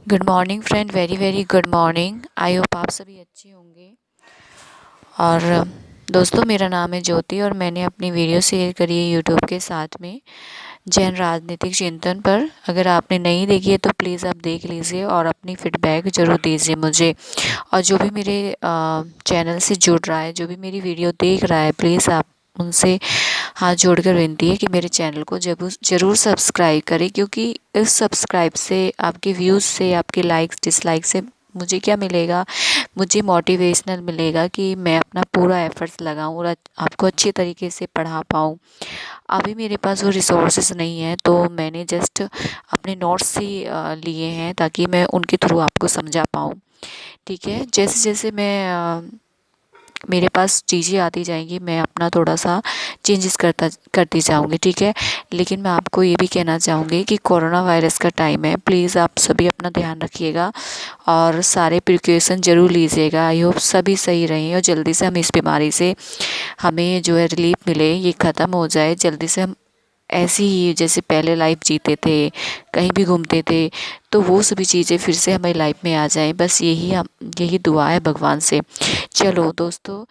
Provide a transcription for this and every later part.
Good morning friend, very very good morning. I hope आप सभी अच्छे होंगे। और दोस्तों, मेरा नाम है ज्योति और मैंने अपनी वीडियो शेयर करी है यूट्यूब के साथ में जैन राजनीतिक चिंतन पर। अगर आपने नहीं देखी है तो प्लीज़ आप देख लीजिए और अपनी फीडबैक ज़रूर दीजिए मुझे। और जो भी मेरे चैनल से जुड़ रहा है, जो भी मेरी वीडियो देख रहा है, प्लीज़ आप उनसे हाथ जोड़कर विनती है कि मेरे चैनल को ज़रूर ज़रूर सब्सक्राइब करें, क्योंकि इस सब्सक्राइब से, आपके व्यूज़ से, आपके लाइक्स डिसलाइक से मुझे क्या मिलेगा? मुझे मोटिवेशनल मिलेगा कि मैं अपना पूरा एफर्ट्स लगाऊं और आपको अच्छे तरीके से पढ़ा पाऊं। अभी मेरे पास वो रिसोर्सेज नहीं है, तो मैंने जस्ट अपने नोट्स ही लिए हैं ताकि मैं उनके थ्रू आपको समझा पाऊँ। ठीक है, जैसे जैसे मेरे पास चीज़ें आती जाएंगी, मैं अपना थोड़ा सा चेंजेस करती जाऊंगी। ठीक है, लेकिन मैं आपको ये भी कहना चाहूँगी कि कोरोना वायरस का टाइम है, प्लीज़ आप सभी अपना ध्यान रखिएगा और सारे प्रिकॉशन ज़रूर लीजिएगा। आई होप सभी सही रहें और जल्दी से हम इस बीमारी से, हमें जो है रिलीफ मिले, ये ख़त्म हो जाए जल्दी से। हम ऐसी ही जैसे पहले लाइफ जीते थे, कहीं भी घूमते थे, तो वो सभी चीज़ें फिर से हमारी लाइफ में आ जाएं, बस यही दुआ है भगवान से। चलो दोस्तों,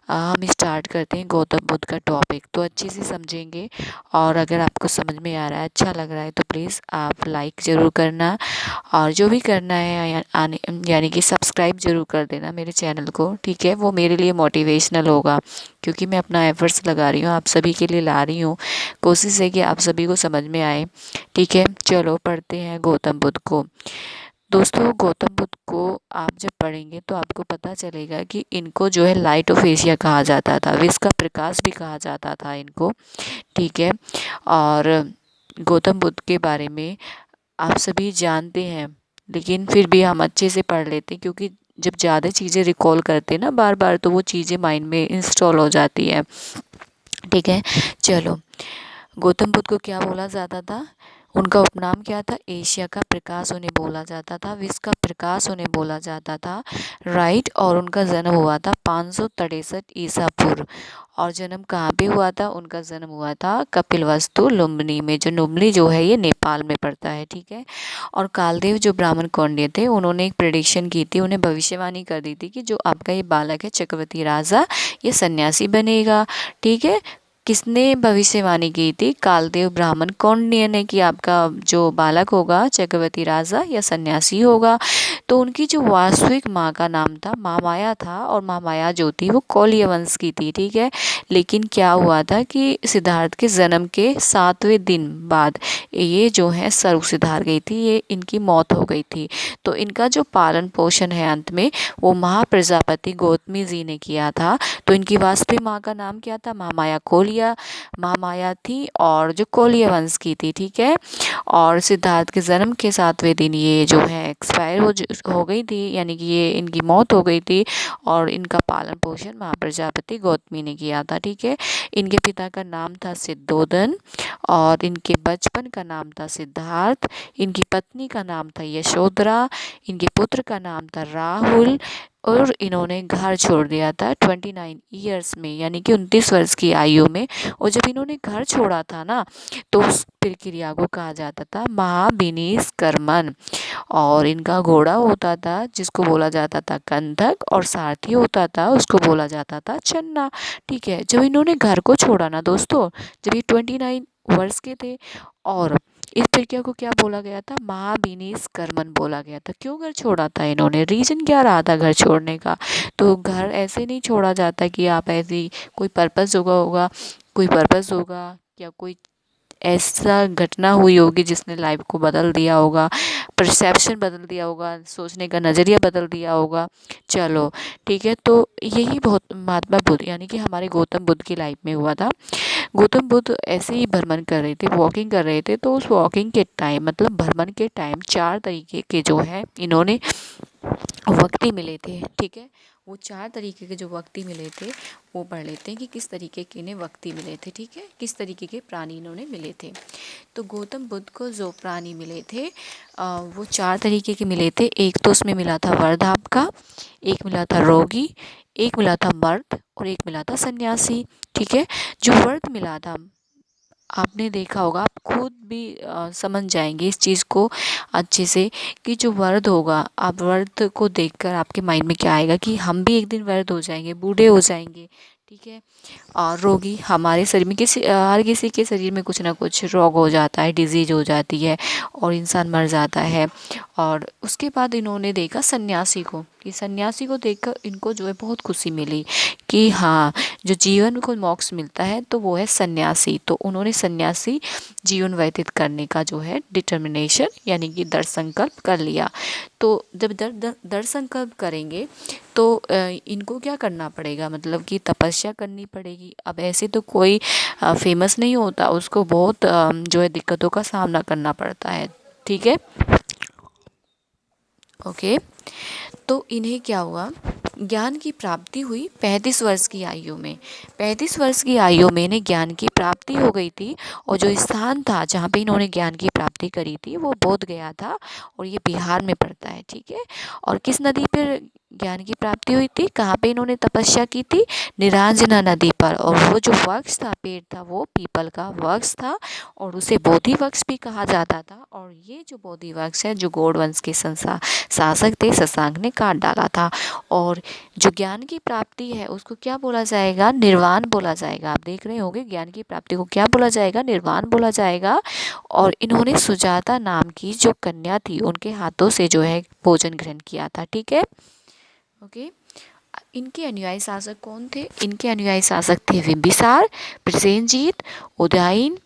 हम स्टार्ट करते हैं गौतम बुद्ध का टॉपिक, तो अच्छे से समझेंगे। और अगर आपको समझ में आ रहा है, अच्छा लग रहा है, तो प्लीज़ आप लाइक ज़रूर करना और जो भी करना है यानी कि सब्सक्राइब ज़रूर कर देना मेरे चैनल को। ठीक है, वो मेरे लिए मोटिवेशनल होगा, क्योंकि मैं अपना एफर्ट्स लगा रही हूँ, आप सभी के लिए ला रही हूँ। कोशिश है कि आप सभी को समझ में आए। ठीक है, चलो पढ़ते हैं गौतम बुद्ध को। दोस्तों, गौतम बुद्ध को आप जब पढ़ेंगे तो आपको पता चलेगा कि इनको जो है लाइट ऑफ एशिया कहा जाता था, विश्व का प्रकाश भी कहा जाता था इनको। ठीक है, और गौतम बुद्ध के बारे में आप सभी जानते हैं, लेकिन फिर भी हम अच्छे से पढ़ लेते हैं, क्योंकि जब ज़्यादा चीज़ें रिकॉल करते हैं ना बार बार, तो वो चीज़ें माइंड में इंस्टॉल हो जाती है। ठीक है, चलो, गौतम बुद्ध को क्या बोला जाता था? उनका उपनाम क्या था? एशिया का प्रकाश उन्हें बोला जाता था, विश्व का प्रकाश उन्हें बोला जाता था। राइट, और उनका जन्म हुआ था 563 ईसा पूर्व। और जन्म कहाँ पे हुआ था? उनका जन्म हुआ था कपिलवस्तु लुम्बिनी में, जो लुम्बिनी जो है ये नेपाल में पड़ता है। ठीक है, और कालदेव जो ब्राह्मण कौंडिन्य थे, उन्होंने एक प्रेडिक्शन की थी, उन्हें भविष्यवाणी कर दी थी कि जो आपका ये बालक है चक्रवर्ती राजा, ये सन्यासी बनेगा। ठीक है, किसने भविष्यवाणी की थी? कालदेव ब्राह्मण कौंडिन्य ने, कि आपका जो बालक होगा चक्रवर्ती राजा या सन्यासी होगा। तो उनकी जो वास्तविक माँ का नाम था महामाया था, और महामाया जो थी वो कौलिय वंश की थी। ठीक है, लेकिन क्या हुआ था कि सिद्धार्थ के जन्म के 7वें दिन बाद ये जो है सर्व सिधार गई थी, ये इनकी मौत हो गई थी। तो इनका जो पालन पोषण है अंत में, वो महाप्रजापति गौतमी जी ने किया था। तो इनकी वास्तविक माँ का नाम क्या था? महामाया कोलिया महामाया थी, और जो कोलिया वंश की थी। ठीक है, और सिद्धार्थ के जन्म के 7वें दिन ये जो है एक्सपायर हो गई थी, यानी कि ये इनकी मौत हो गई थी। और इनका पालन पोषण महाप्रजापति गौतमी ने किया था। ठीक है, इनके पिता का नाम था सिद्धोदन, और इनके बचपन का नाम था सिद्धार्थ। इनकी पत्नी का नाम था यशोधरा। इनके पुत्र का नाम था राहुल। और इन्होंने घर छोड़ दिया था 29 ईयर्स में, यानी कि 29 वर्ष की आयु में। और जब इन्होंने घर छोड़ा था ना, तो उस प्रक्रिया को कहा जाता था महाविनीस कर्मन। और इनका घोड़ा होता था जिसको बोला जाता था कंधक, और सारथी होता था, उसको बोला जाता था चन्ना। ठीक है, जब इन्होंने घर को छोड़ा ना दोस्तों, जब ये 29 वर्ष के थे, और इस प्रक्रिया को क्या बोला गया था? महाविनीस कर्मन बोला गया था। क्यों घर छोड़ा था इन्होंने? रीजन क्या रहा था घर छोड़ने का? तो घर ऐसे नहीं छोड़ा जाता कि आप ऐसी, कोई पर्पस होगा, कोई पर्पस होगा, या कोई ऐसा घटना हुई होगी जिसने लाइफ को बदल दिया होगा, परसेप्शन बदल दिया होगा, सोचने का नज़रिया बदल दिया होगा। चलो ठीक है, तो यही बहुत महात्मा बुद्ध यानी कि हमारे गौतम बुद्ध की लाइफ में हुआ था। गौतम बुद्ध ऐसे ही भ्रमण कर रहे थे, वॉकिंग कर रहे थे, तो उस वॉकिंग के टाइम, मतलब भ्रमण के टाइम, 4 तरीके के जो है इन्होंने वक्ती मिले थे। ठीक है, वो 4 तरीके के जो वक्ती मिले थे, वो पढ़ लेते हैं कि किस तरीके के इन्हें वक्ती मिले थे। ठीक है, किस तरीके के प्राणी इन्होंने मिले थे। तो गौतम बुद्ध को जो प्राणी मिले थे, वो 4 तरीके के मिले थे। एक तो उसमें मिला था वर्धाप का, एक मिला था रोगी, एक मिला था मर्द, और एक मिला था सन्यासी। ठीक है, जो वर्द मिला था आपने देखा होगा, आप खुद भी समझ जाएंगे इस चीज़ को अच्छे से कि जो वर्द होगा, आप वर्द को देखकर आपके माइंड में क्या आएगा कि हम भी एक दिन वर्द हो जाएंगे, बूढ़े हो जाएंगे। ठीक है। और रोगी हमारे शरीर में हर किसी के शरीर में कुछ ना कुछ रोग हो जाता है, डिजीज हो जाती है और इंसान मर जाता है। और उसके बाद इन्होंने देखा सन्यासी को, कि सन्यासी को देखकर इनको जो है बहुत खुशी मिली कि हाँ, जो जीवन को मोक्ष मिलता है तो वो है सन्यासी। तो उन्होंने सन्यासी जीवन व्यतीत करने का जो है डिटर्मिनेशन यानी कि दृढ़ संकल्प कर लिया। तो जब दृढ़ संकल्प करेंगे तो इनको क्या करना पड़ेगा, मतलब कि तपस्या करनी पड़ेगी। अब ऐसे तो कोई फेमस नहीं होता, उसको बहुत जो है दिक्कतों का सामना करना पड़ता है। ठीक है। ओके। तो इन्हें क्या हुआ, ज्ञान की प्राप्ति हुई 35 वर्ष की आयु में। 35 वर्ष की आयु में इन्हें ज्ञान की प्राप्ति हो गई थी। और जो स्थान था जहाँ पे इन्होंने ज्ञान की प्राप्ति करी थी वो बोध गया था, और ये बिहार में पड़ता है। ठीक है। और किस नदी पर ज्ञान की प्राप्ति हुई थी, कहाँ पे इन्होंने तपस्या की थी, निरांजना नदी पर। और वो जो वृक्ष था, पेड़ था, वो पीपल का वृक्ष था और उसे बोधि वृक्ष भी कहा जाता था। और ये जो बोधि वृक्ष है, जो गौड़ वंश के शासक थे, शशांक ने काट डाला था। और जो ज्ञान की प्राप्ति है उसको क्या बोला जाएगा, निर्वाण बोला जाएगा। आप देख रहे होंगे ज्ञान की प्राप्ति को क्या बोला जाएगा, निर्वाण बोला जाएगा। और इन्होंने सुजाता नाम की जो कन्या थी उनके हाथों से जो है भोजन ग्रहण किया था। ठीक है। ओके। इनके अनुयायी शासक कौन थे, इनके अनुयायी शासक थे बिंबिसार, प्रसेनजीत, उदयन,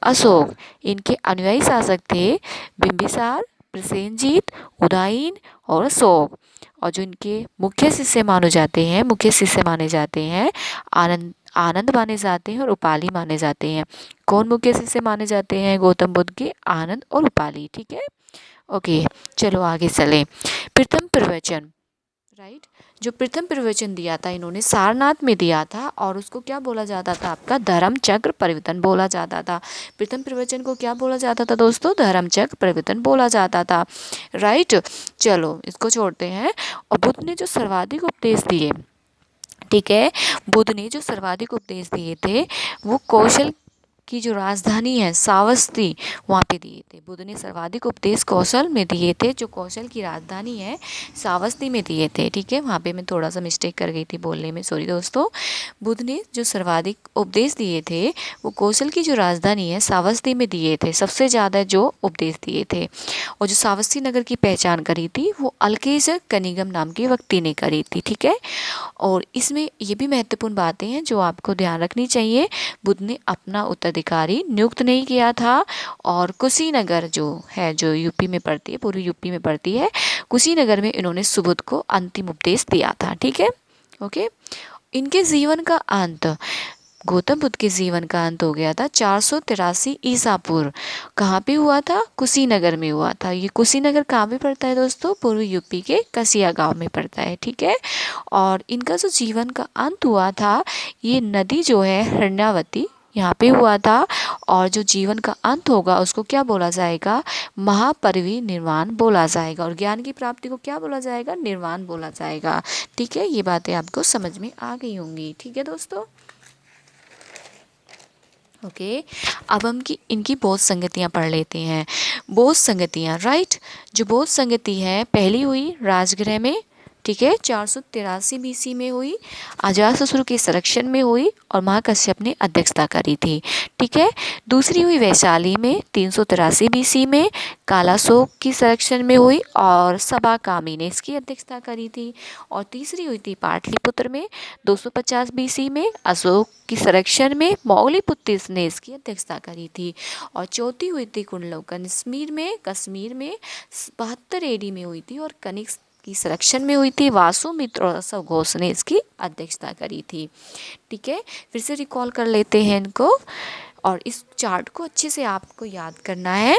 अशोक। इनके अनुयायी शासक थे बिंबिसार, प्रसेनजीत, उदयन और अशोक। और जो इनके मुख्य शिष्य माने जाते हैं आनंद आनंद माने जाते हैं और उपाली माने जाते हैं। कौन मुख्य शिष्य माने जाते हैं गौतम बुद्ध के, आनंद और उपाली। ठीक है। ओके, चलो आगे चलें। प्रथम प्रवचन, राइट। जो प्रथम प्रवचन दिया था इन्होंने सारनाथ में दिया था, और उसको क्या बोला जाता था, आपका धर्म चक्र परिवर्तन बोला जाता था। प्रथम प्रवचन को क्या बोला जाता था दोस्तों, धर्म चक्र परिवर्तन बोला जाता था। राइट। चलो इसको छोड़ते हैं। और बुद्ध ने जो सर्वाधिक उपदेश दिए, ठीक है, बुद्ध ने जो सर्वाधिक उपदेश दिए थे वो कौशल की जो राजधानी है सावस्ती, वहाँ पे दिए थे। बुद्ध ने सर्वाधिक उपदेश कौशल में दिए थे, जो कौशल की राजधानी है सावस्ती में दिए थे। ठीक है। वहाँ पे मैं थोड़ा सा मिस्टेक कर गई थी बोलने में, सॉरी दोस्तों। बुद्ध ने जो सर्वाधिक उपदेश दिए थे वो कौशल की जो राजधानी है सावस्ती में दिए थे, सबसे ज़्यादा जो उपदेश दिए थे। और जो सावस्ती नगर की पहचान करी थी वो अल्केज कनिगम नाम के व्यक्ति ने करी थी। ठीक है। और इसमें ये भी महत्वपूर्ण बातें हैं जो आपको ध्यान रखनी चाहिए। बुद्ध ने अपना उत्तराधिकारी नियुक्त नहीं किया था। और कुशीनगर जो है, जो यूपी में पड़ती है, पूर्वी यूपी में पड़ती है, कुशीनगर में इन्होंने सुबुद्ध को अंतिम उपदेश दिया था। ठीक है। ओके। इनके जीवन का अंत, गौतम बुद्ध के जीवन का अंत हो गया था 483 ईसा पूर्व। कहाँ पे हुआ था, कुशीनगर में हुआ था। ये कुशीनगर कहाँ पे पड़ता है दोस्तों, पूर्व यूपी के कसिया गांव में पड़ता है। ठीक है। और इनका जो जीवन का अंत हुआ था, ये नदी जो है हरण्यावती, यहाँ पे हुआ था। और जो जीवन का अंत होगा उसको क्या बोला जाएगा, महापरिनिर्वाण बोला जाएगा। और ज्ञान की प्राप्ति को क्या बोला जाएगा, निर्वाण बोला जाएगा। ठीक है। ये बातें आपको समझ में आ गई होंगी। ठीक है दोस्तों। ओके। अब हम इनकी बोध संगतियाँ पढ़ लेते हैं। बोध संगतियाँ, राइट। जो बोध संगति है पहली हुई राजगृह में, ठीक है, 483 BC में हुई, अजातशत्रु के संरक्षण में हुई और महाकश्यप ने अध्यक्षता करी थी। ठीक है। दूसरी हुई वैशाली में 383 BC में, कालाशोक की संरक्षण में हुई और सभाकामी ने इसकी अध्यक्षता करी थी। और तीसरी हुई थी पाटलिपुत्र में 250 BC में, अशोक की संरक्षण में मौलिपुत्र ने इसकी अध्यक्षता करी थी। और चौथी हुई थी कुंडलो कश्मीर में 72 AD में हुई थी और कनिष्क की संरक्षण में हुई थी। वासुमित्र और अशोक घोष ने इसकी अध्यक्षता करी थी। ठीक है। फिर से रिकॉल कर लेते हैं इनको, और इस चार्ट को अच्छे से आपको याद करना है।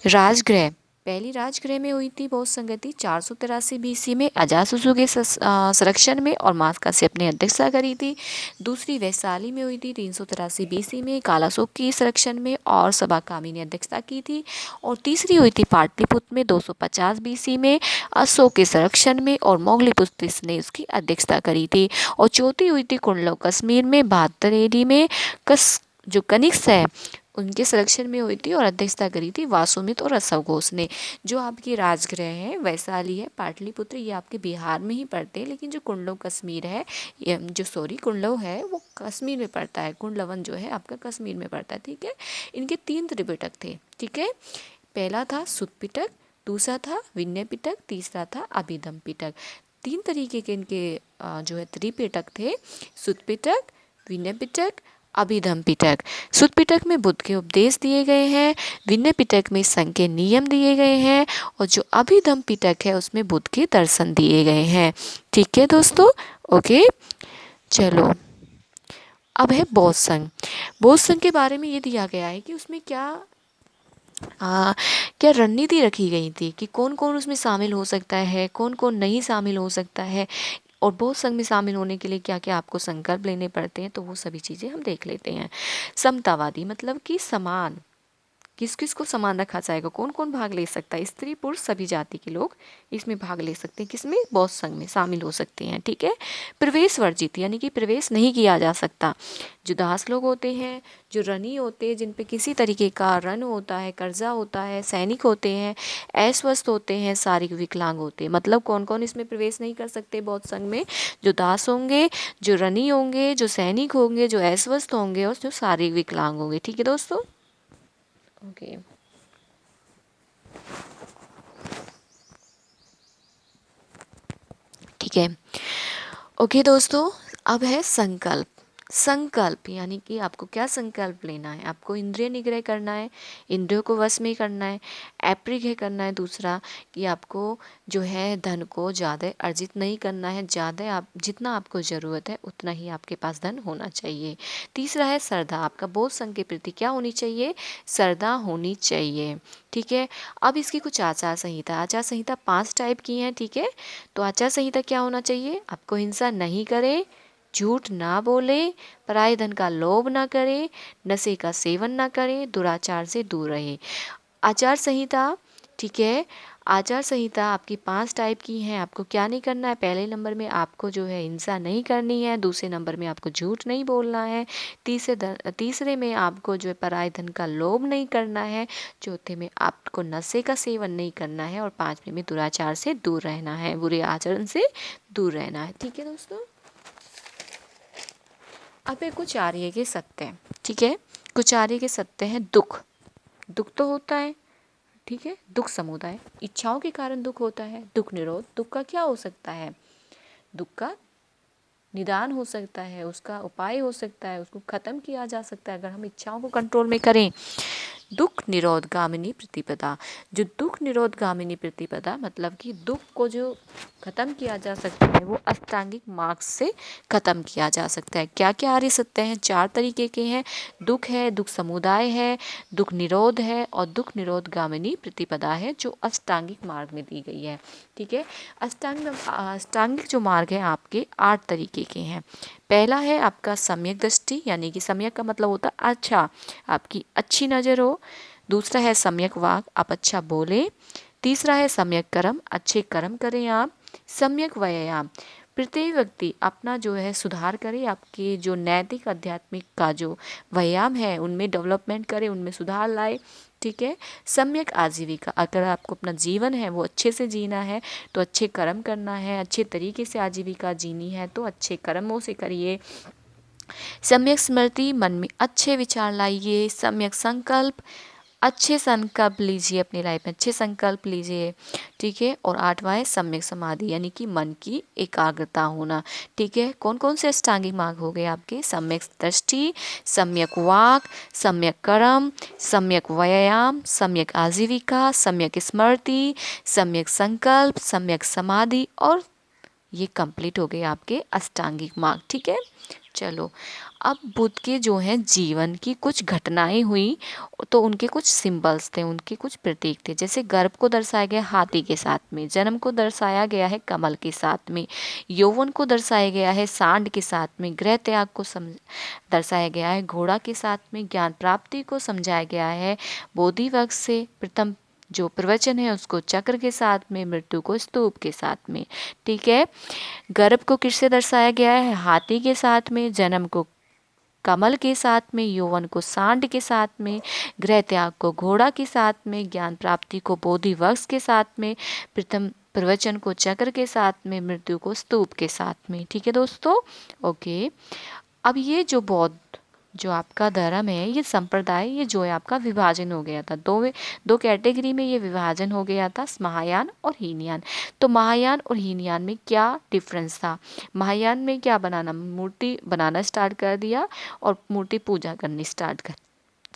राजगृह, पहली राजगृह में हुई थी बोध संगति 483 BC में, अजातशत्रु के संरक्षण में और महाकश्यप ने अध्यक्षता करी थी। दूसरी वैशाली में हुई थी 383 BC में, कालाशोक की संरक्षण में और सभाकामी ने अध्यक्षता की थी। और तीसरी हुई थी पाटलिपुत्र में 250 BC में, अशोक के संरक्षण में और मौलिपुत्र ने उसकी अध्यक्षता करी थी। और चौथी हुई थी कुंडलो कश्मीर में 72 AD में, जो कनिष्क है उनके संरक्षण में हुई थी और अध्यक्षता करी थी वासुमित्र और रसव घोष ने। जो आपकी राजगृह है, वैशाली है, पाटलिपुत्र, ये आपके बिहार में ही पड़ते हैं, लेकिन जो कुंडलव कश्मीर है, कुंडलव है वो कश्मीर में पड़ता है, कुंडलवन जो है आपका कश्मीर में पड़ता है। ठीक है, इनके 3 त्रिपिटक थे। ठीक है, पहला था सुत्त पिटक, दूसरा था विनय पिटक, तीसरा था अभिधम पिटक। 3 तरीके के इनके जो है त्रिपिटक थे, सुत्त पिटक, विनय पिटक, अभिधम पिटक। सुत्त पिटक में बुद्ध के उपदेश दिए गए हैं, विनय पिटक में संघ के नियम दिए गए हैं, और जो अभिधम पिटक है उसमें बुद्ध के दर्शन दिए गए हैं। ठीक है दोस्तों, ओके। चलो, अब है बौद्ध संघ। बौद्ध संघ के बारे में ये दिया गया है कि उसमें क्या रणनीति रखी गई थी कि कौन कौन उसमें शामिल हो सकता है, कौन कौन नहीं शामिल हो सकता है, और बौद्ध संघ में शामिल होने के लिए क्या क्या आपको संकल्प लेने पड़ते हैं, तो वो सभी चीज़ें हम देख लेते हैं। समतावादी मतलब कि समान, किस किस को समान रखा जाएगा, कौन कौन भाग ले सकता है, स्त्री पुरुष सभी जाति के लोग इसमें भाग ले सकते हैं, किसमें, बौद्ध संघ में शामिल हो सकते हैं। ठीक है, प्रवेश वर्जित यानी कि प्रवेश नहीं किया जा सकता। जो दास लोग होते हैं, जो रनी होते हैं, जिन पे किसी तरीके का ऋण होता है, कर्जा होता है, सैनिक होते हैं, अस्वस्थ होते हैं, शारीरिक विकलांग होते हैं, मतलब कौन कौन इसमें प्रवेश नहीं कर सकते बौद्ध संघ में, जो दास होंगे, जो रनी होंगे, जो सैनिक होंगे, जो अस्वस्थ होंगे, और जो शारीरिक विकलांग होंगे। ठीक है दोस्तों, ओके। ठीक है, ओके दोस्तों, अब है संकल्प। संकल्प यानी कि आपको क्या संकल्प लेना है, आपको इंद्रिय निग्रह करना है, इंद्रियों को वश में करना है, अपरिग्रह करना है। दूसरा कि आपको जो है धन को ज़्यादा अर्जित नहीं करना है, ज़्यादा आप जितना आपको ज़रूरत है उतना ही आपके पास धन होना चाहिए। तीसरा है श्रद्धा, आपका बौद्ध संघ के प्रति क्या होनी चाहिए, श्रद्धा होनी चाहिए। ठीक है, अब इसकी कुछ आचार संहिता, आचार संहिता 5 टाइप की हैं। ठीक है, तो आचार संहिता क्या होना चाहिए, आपको हिंसा नहीं करे, झूठ ना बोले, पराये धन का लोभ ना करे, नशे का सेवन ना करे, दुराचार से दूर रहे। आचार संहिता, ठीक है, आचार संहिता आपकी 5 टाइप की हैं। आपको क्या नहीं करना है, पहले नंबर में आपको जो है हिंसा नहीं करनी है, दूसरे नंबर में आपको झूठ नहीं बोलना है, तीसरे में आपको जो है पराये धन का लोभ नहीं करना है, चौथे में आपको नशे का सेवन नहीं करना है, और 5वें में दुराचार से दूर रहना है, बुरे आचरण से दूर रहना है। ठीक है दोस्तों, अब है कुछ आर्य के सत्य। ठीक है, कुछ आर्य के सत्य हैं। दुख, दुख तो होता है। ठीक है, दुख समुदाय, इच्छाओं के कारण दुख होता है। दुख निरोध, दुख का क्या हो सकता है, दुख का निदान हो सकता है, उसका उपाय हो सकता है, उसको खत्म किया जा सकता है अगर हम इच्छाओं को कंट्रोल में करें। दुख निरोध गामिनी प्रतिपदा, जो दुख निरोध गामिनी प्रतिपदा मतलब कि दुख को जो खत्म किया जा सकता है वो अष्टांगिक मार्ग से खत्म किया जा सकता है। क्या क्या आर्य सत्य हैं, 4 तरीके के हैं। दुख है, दुख समुदाय है, दुख निरोध है, और दुख निरोध गामिनी प्रतिपदा है, जो अष्टांगिक मार्ग में दी गई है। ठीक है, अष्टांगिक जो मार्ग है आपके 8 तरीके के हैं। पहला है आपका सम्यक दृष्टि, यानी कि सम्यक का मतलब होता है अच्छा, आपकी अच्छी नज़र हो। दूसरा है सम्यक वाक, आप अच्छा बोले। तीसरा है सम्यक कर्म, अच्छे कर्म करें आप। सम्यक व्यायाम, प्रत्येक व्यक्ति अपना जो है सुधार करे, आपके जो नैतिक आध्यात्मिक का जो व्यायाम है उनमें डेवलपमेंट करे, उनमें सुधार लाए। ठीक है, सम्यक आजीविका, अगर आपको अपना जीवन है वो अच्छे से जीना है तो अच्छे कर्म करना है, अच्छे तरीके से आजीविका जीनी है तो अच्छे कर्मों से करिए। सम्यक स्मृति, मन में अच्छे विचार लाइए। सम्यक संकल्प, अच्छे संकल्प लीजिए, अपनी लाइफ में अच्छे संकल्प लीजिए। ठीक है, और 8वां है सम्यक समाधि, यानी कि मन की एकाग्रता होना। ठीक है, कौन कौन से अष्टांगिक मार्ग हो गए आपके, सम्यक दृष्टि, सम्यक वाक, सम्यक कर्म, सम्यक व्यायाम, सम्यक आजीविका, सम्यक स्मृति, सम्यक संकल्प, सम्यक समाधि, और ये कंप्लीट हो गए आपके अष्टांगिक मार्ग। ठीक है, चलो अब बुद्ध के जो हैं जीवन की कुछ घटनाएं हुई तो उनके कुछ सिंबल्स थे, उनके कुछ प्रतीक थे। जैसे गर्भ को दर्शाया गया हाथी के साथ में, जन्म को दर्शाया गया है कमल के साथ में, यौवन को दर्शाया गया है सांड के साथ में, गृह त्याग को दर्शाया गया है घोड़ा के साथ में, ज्ञान प्राप्ति को समझाया गया है बोधि वृक्ष से, प्रथम जो प्रवचन है उसको चक्र के साथ में, मृत्यु को स्तूप के साथ में। ठीक है, गर्भ को किससे दर्शाया गया है, हाथी के साथ में, जन्म को कमल के साथ में, यौवन को सांड के साथ में, गृह त्याग को घोड़ा के साथ में, ज्ञान प्राप्ति को बोधि वृक्ष के साथ में, प्रथम प्रवचन को चक्र के साथ में, मृत्यु को स्तूप के साथ में। ठीक है दोस्तों, ओके। अब ये जो बौद्ध जो आपका धर्म है, ये संप्रदाय, ये जो है आपका विभाजन हो गया था, दो कैटेगरी में ये विभाजन हो गया था, महायान और हीनयान। तो महायान और हीनयान में क्या डिफरेंस था? महायान में क्या बनाना, मूर्ति बनाना स्टार्ट कर दिया और मूर्ति पूजा करनी स्टार्ट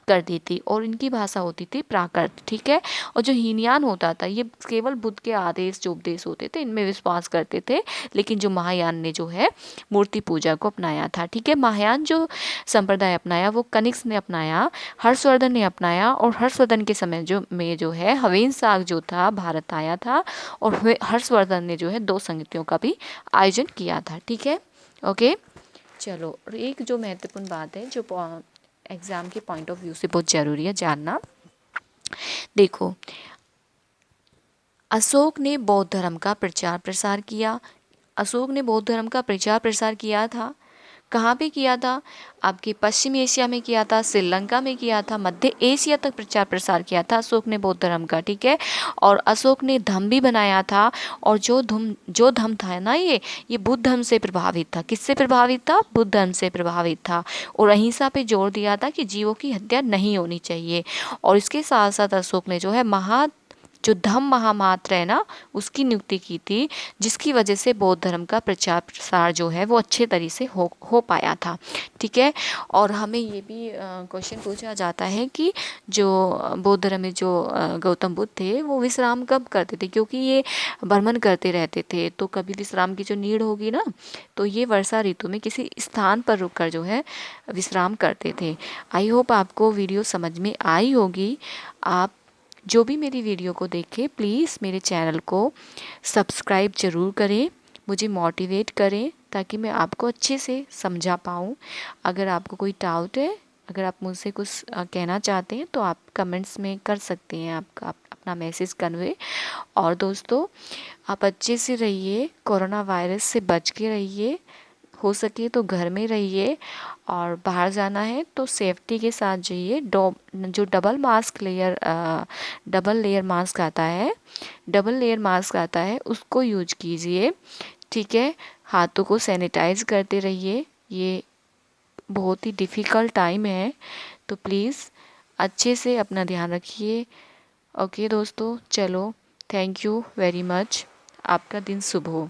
कर दी थी, और इनकी भाषा होती थी प्राकृत। ठीक है। और जो हीनयान होता था, ये केवल बुद्ध के आदेश जो उपदेश होते थे इनमें विश्वास करते थे, लेकिन जो महायान ने जो है मूर्ति पूजा को अपनाया था। ठीक है। महायान जो संप्रदाय अपनाया वो कनिष्क ने अपनाया, हर्षवर्धन ने अपनाया, और हर्षवर्धन के समय जो है हवेन जो था भारत आया था, और हर्षवर्धन ने जो है 2 संगतियों का भी आयोजन किया था। ठीक है, ओके। चलो, और एक जो महत्वपूर्ण बात है जो एग्ज़ाम के पॉइंट ऑफ व्यू से बहुत ज़रूरी है जानना, देखो, अशोक ने बौद्ध धर्म का प्रचार प्रसार किया। अशोक ने बौद्ध धर्म का प्रचार प्रसार किया था, कहाँ पे किया था? आपके पश्चिम एशिया में किया था, श्रीलंका में किया था, मध्य एशिया तक प्रचार प्रसार किया था अशोक ने बौद्ध धर्म का। ठीक है। और अशोक ने धम्म भी बनाया था, और जो धम्म था ना, ये बुद्ध धर्म से प्रभावित था। किससे प्रभावित था? बुद्ध धर्म से प्रभावित था। और अहिंसा पे जोर दिया था कि जीवों की हत्या नहीं होनी चाहिए। और इसके साथ साथ अशोक ने जो है जो धम्म महामात्र है ना, उसकी नियुक्ति की थी, जिसकी वजह से बौद्ध धर्म का प्रचार प्रसार जो है वो अच्छे तरीके से हो पाया था। ठीक है। और हमें ये भी क्वेश्चन पूछा जाता है कि जो बौद्ध धर्म में जो गौतम बुद्ध थे वो विश्राम कब करते थे, क्योंकि ये भ्रमण करते रहते थे, तो कभी विश्राम की जो नीड होगी ना, तो ये वर्षा ऋतु में किसी स्थान पर रुककर जो है विश्राम करते थे। आई होप आपको वीडियो समझ में आई होगी। आप जो भी मेरी वीडियो को देखें, प्लीज़ मेरे चैनल को सब्सक्राइब ज़रूर करें, मुझे मोटिवेट करें, ताकि मैं आपको अच्छे से समझा पाऊँ। अगर आपको कोई डाउट है, अगर आप मुझसे कुछ कहना चाहते हैं, तो आप कमेंट्स में कर सकते हैं, आप अपना मैसेज कन्वे। और दोस्तों, आप अच्छे से रहिए, कोरोना वायरस से बच के रहिए, हो सके तो घर में रहिए, और बाहर जाना है तो सेफ्टी के साथ जाइए। जो डबल लेयर मास्क आता है उसको यूज कीजिए। ठीक है। हाथों को सैनिटाइज करते रहिए। ये बहुत ही डिफ़िकल्ट टाइम है, तो प्लीज़ अच्छे से अपना ध्यान रखिए। ओके दोस्तों, चलो, थैंक यू वेरी मच। आपका दिन शुभ हो।